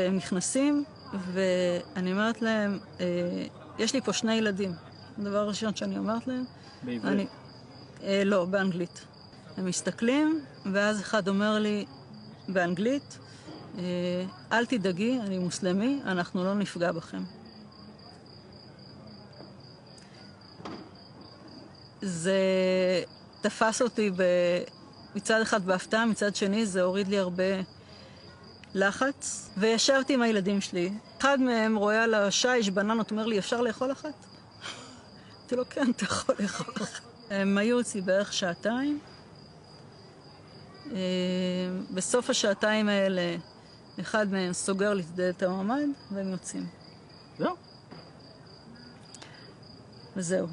הם נכנסים, ואני אומרת להם, יש לי פה 2 ילדים. הדבר הראשון שאני אומרת להם... בעברית? לא, באנגלית. הם מסתכלים, ואז אחד אומר לי באנגלית, אל תדאגי, אני מוסלמי, אנחנו לא נפגע בכם. זה תפס אותי מצד אחד בהפתעה, מצד שני זה הוריד לי הרבה לחץ, וישבתי עם הילדים שלי. אחד מהם רואה על השיש בננות, אומר לי, אפשר לאכול אחת? אמרתי לו, כן, אתה יכול לאכול אחת. הם היו אצלי בערך 2 שעתיים. בסוף 2 השעתיים האלה, אחד מהם סוגר לי את דלת הממ"ד, והם יוצאים. זהו. וזהו.